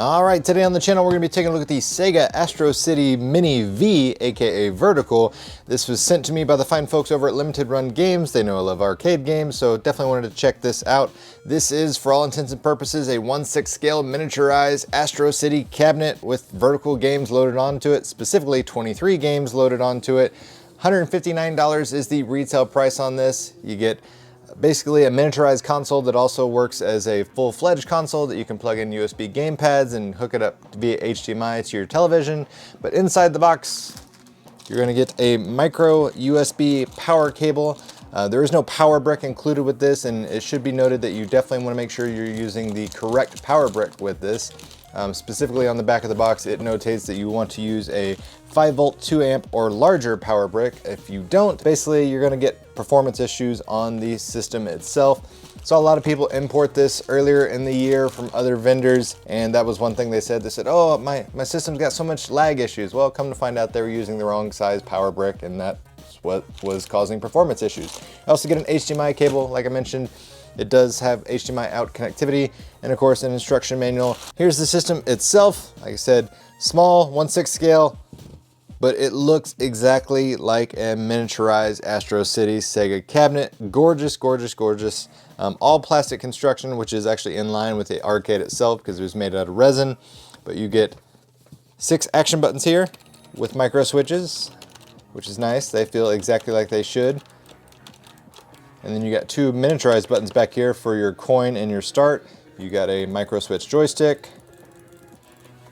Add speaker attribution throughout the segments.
Speaker 1: Alright, today on the channel we're going to be taking a look at the SEGA Astro City Mini V, aka Vertical. This was sent to me by the fine folks over at Limited Run Games. They know I love arcade games, so definitely wanted to check this out. This is, for all intents and purposes, a 1/6 scale miniaturized Astro City cabinet with vertical games loaded onto it, specifically 23 games loaded onto it. $159 is the retail price on this. You get basically a miniaturized console that also works as a full-fledged console that you can plug in USB game pads and hook it up via HDMI to your television. But inside the box, you're going to get a micro USB power cable. There is no power brick included with this, and it should be noted that you definitely want to make sure you're using the correct power brick with this. Specifically on the back of the box, it notates that you want to use a 5-volt 2 amp or larger power brick. If you don't, basically you're going to get performance issues on the system itself. Saw a lot of people import this earlier in the year from other vendors, and that was one thing they said. They said, oh, my system's got so much lag issues. Well, come to find out they were using the wrong size power brick, and that's what was causing performance issues. I also get an HDMI cable, like I mentioned. It does have HDMI out connectivity, and of course an instruction manual. Here's the system itself. Like I said, small, 1/6 scale, but it looks exactly like a miniaturized Astro City Sega cabinet. Gorgeous, gorgeous, gorgeous. All plastic construction, which is actually in line with the arcade itself because it was made out of resin. But you get 6 action buttons here with micro switches, which is nice. They feel exactly like they should. And then you got 2 miniaturized buttons back here for your coin and your start. You got a micro switch joystick.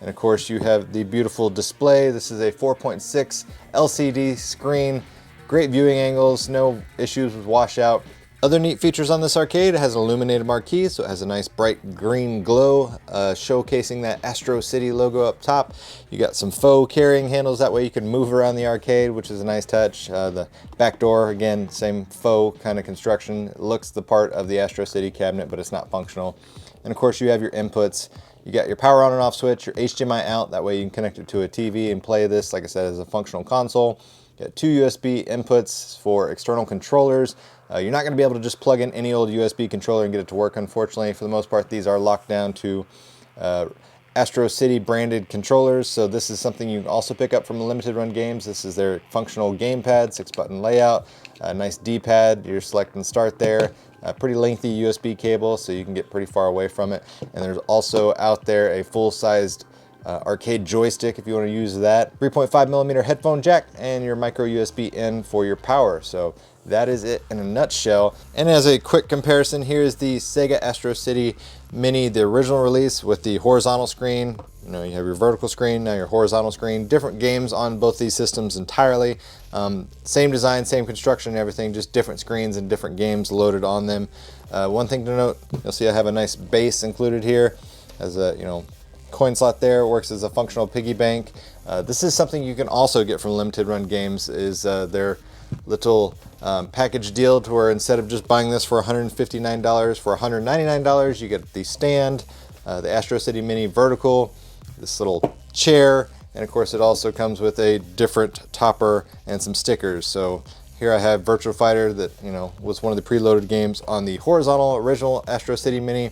Speaker 1: And of course you have the beautiful display. This is a 4.6 LCD screen. Great viewing angles, no issues with washout. Other neat features on this arcade, it has an illuminated marquee, so it has a nice bright green glow showcasing that Astro City logo up top. You got some faux carrying handles, that way you can move around the arcade, which is a nice touch. The back door, again, same faux kind of construction. It looks the part of the Astro City cabinet, but it's not functional. And of course you have your inputs. You got your power on and off switch, your HDMI out, that way you can connect it to a TV and play this, like I said, as a functional console. You got 2 USB inputs for external controllers. You're not going to be able to just plug in any old USB controller and get it to work, unfortunately. For the most part, these are locked down to Astro City branded controllers, so this is something you can also pick up from Limited Run Games. This is their functional gamepad, 6-button layout, a nice D-pad, your select and start there. A pretty lengthy USB cable, so you can get pretty far away from it. And there's also out there a full-sized arcade joystick if you want to use that. 3.5mm headphone jack and your micro USB in for your power. So that is it in a nutshell. And as a quick comparison, here's the Sega Astro City Mini, the original release with the horizontal screen. You know, you have your vertical screen, now your horizontal screen. Different games on both these systems entirely. Same design, same construction and everything, just different screens and different games loaded on them. One thing to note, you'll see I have a nice base included here as a, coin slot there. It works as a functional piggy bank. This is something you can also get from Limited Run Games, is their little package deal to where instead of just buying this for $159, for $199 you get the stand, the Astro City Mini Vertical, this little chair, and of course it also comes with a different topper and some stickers. So here I have Virtua Fighter that was one of the preloaded games on the horizontal original Astro City Mini.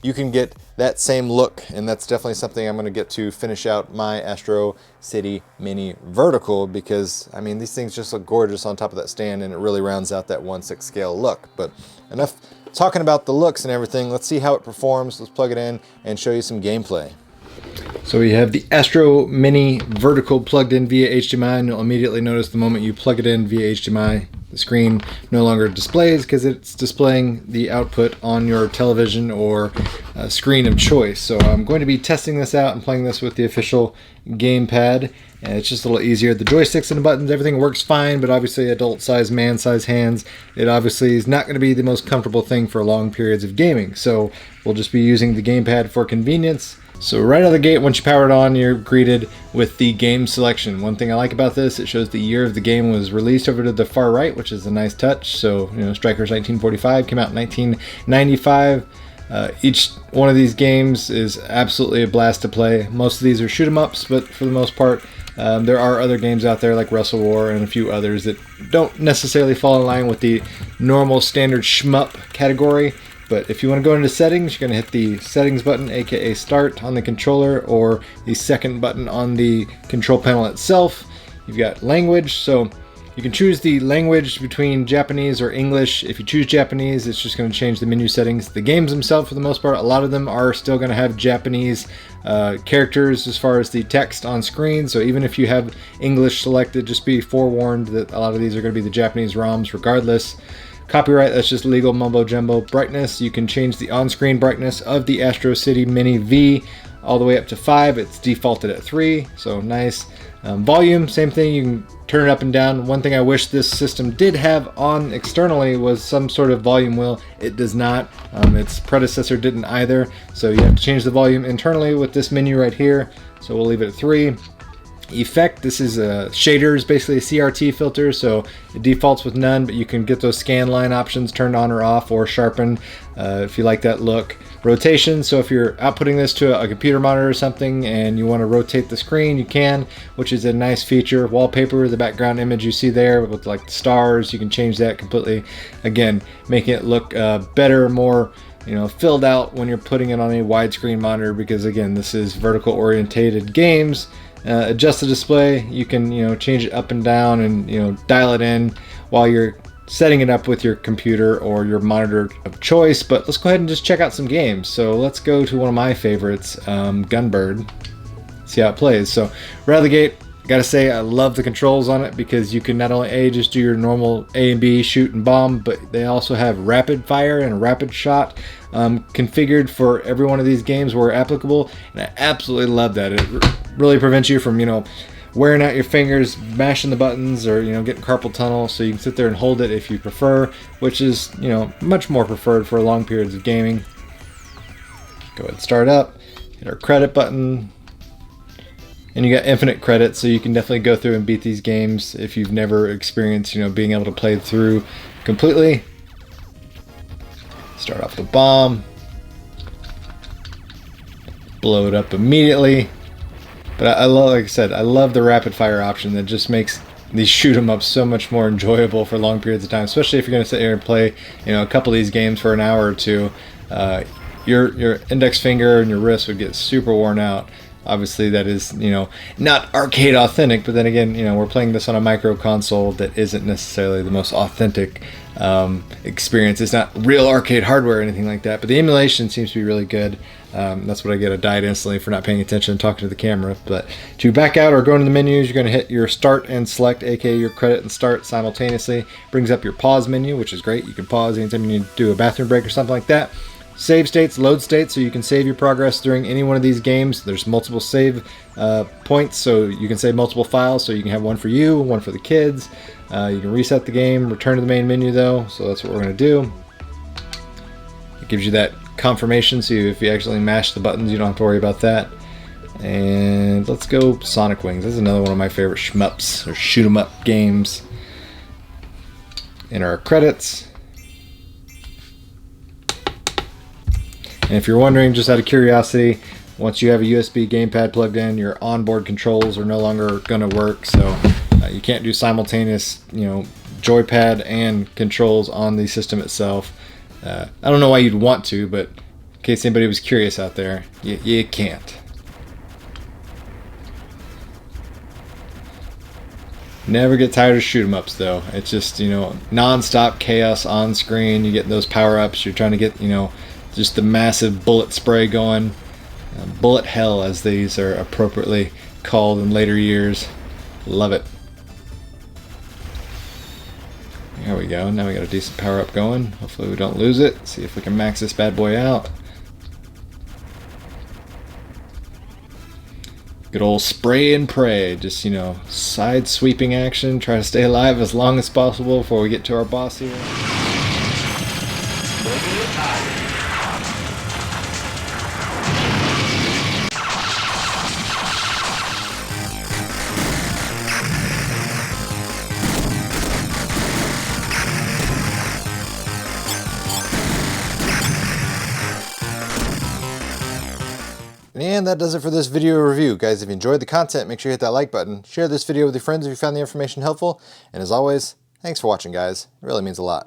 Speaker 1: You can get that same look, and that's definitely something I'm going to get to finish out my Astro City Mini Vertical, because I mean these things just look gorgeous on top of that stand, and it really rounds out that 1/6 scale look. But enough talking about the looks and everything, let's see how it performs. Let's plug it in and show you some gameplay. So we have the Astro Mini Vertical plugged in via HDMI, and you'll immediately notice the moment you plug it in via HDMI, the screen no longer displays because it's displaying the output on your television or screen of choice. So I'm going to be testing this out and playing this with the official gamepad, and it's just a little easier. The joysticks and the buttons, everything works fine, but obviously adult size, man size hands, it obviously is not going to be the most comfortable thing for long periods of gaming. So we'll just be using the gamepad for convenience. So right out of the gate, once you power it on, you're greeted with the game selection. One thing I like about this, it shows the year of the game was released over to the far right, which is a nice touch. So, Strikers 1945 came out in 1995.
Speaker 2: Each one of these games is absolutely a blast to play. Most of these are shoot 'em ups, but for the most part, there are other games out there like Wrestle War and a few others that don't necessarily fall in line with the normal standard shmup category. But if you want to go into settings, you're going to hit the settings button, aka start, on the controller, or the second button on the control panel itself. You've got language, so you can choose the language between Japanese or English. If you choose Japanese, it's just going to change the menu settings. The games themselves, for the most part, a lot of them are still going to have Japanese characters as far as the text on screen. So even if you have English selected, just be forewarned that a lot of these are going to be the Japanese ROMs regardless. Copyright, that's just legal mumbo jumbo. Brightness, you can change the on-screen brightness of the Astro City Mini V all the way up to 5. It's defaulted at 3, so nice. Volume, same thing, you can turn it up and down. One thing I wish this system did have on externally was some sort of volume wheel. It does not. Its predecessor didn't either, so you have to change the volume internally with this menu right here, so we'll leave it at 3. Effect, this is shaders, basically a CRT filter, so it defaults with none, but you can get those scan line options turned on or off, or sharpen if you like that look. Rotation, so if you're outputting this to a computer monitor or something and you want to rotate the screen, you can, which is a nice feature. Wallpaper, the background image you see there with like the stars, you can change that completely, again making it look better, more filled out when you're putting it on a widescreen monitor, because again, this is vertical orientated games. Adjust the display, you can change it up and down and dial it in while you're setting it up with your computer or your monitor of choice. But let's go ahead and just check out some games. So let's go to one of my favorites, Gunbird, see how it plays. So right out of the gate, gotta say I love the controls on it, because you can not only just do your normal A and B shoot and bomb, but they also have rapid fire and rapid shot configured for every one of these games where applicable, and I absolutely love that. It really prevents you from wearing out your fingers mashing the buttons, or getting carpal tunnel, so you can sit there and hold it if you prefer, which is much more preferred for long periods of gaming. Go ahead and start up, hit our credit button, and you got infinite credits, so you can definitely go through and beat these games if you've never experienced being able to play through completely. Start off the bomb, blow it up immediately. But I love, like I said, I love the rapid fire option that just makes these shoot 'em ups so much more enjoyable for long periods of time, especially if you're going to sit here and play a couple of these games for an hour or two. Your index finger and your wrist would get super worn out. Obviously that is not arcade authentic, but then again we're playing this on a micro console that isn't necessarily the most authentic experience. It's not real arcade hardware or anything like that, but the emulation seems to be really good. That's what I get. I died instantly for not paying attention and talking to the camera. But to back out or go into the menus, you're going to hit your start and select, aka your credit and start simultaneously. Brings up your pause menu, which is great. You can pause anytime you need to do a bathroom break or something like that. Save states, load states, so you can save your progress during any one of these games. There's multiple save points, so you can save multiple files, so you can have one for you, one for the kids. You can reset the game, return to the main menu though, so that's what we're going to do. It gives you that confirmation, so if you actually mash the buttons, you don't have to worry about that. And let's go Sonic Wings. This is another one of my favorite shmups, or shoot 'em up games. Enter our credits. And if you're wondering, just out of curiosity, once you have a USB gamepad plugged in, your onboard controls are no longer going to work, so you can't do simultaneous, joypad and controls on the system itself. I don't know why you'd want to, but in case anybody was curious out there, you can't. Never get tired of shoot 'em ups though. It's just non-stop chaos on screen. You get those power-ups. You're trying to get just the massive bullet spray going. Bullet hell, as these are appropriately called in later years. Love it. There we go. Now we got a decent power up going. Hopefully we don't lose it. See if we can max this bad boy out. Good old spray and pray. Just, side sweeping action. Try to stay alive as long as possible before we get to our boss here.
Speaker 1: And that does it for this video review. Guys, if you enjoyed the content, make sure you hit that like button. Share this video with your friends if you found the information helpful. And as always, thanks for watching, guys. It really means a lot.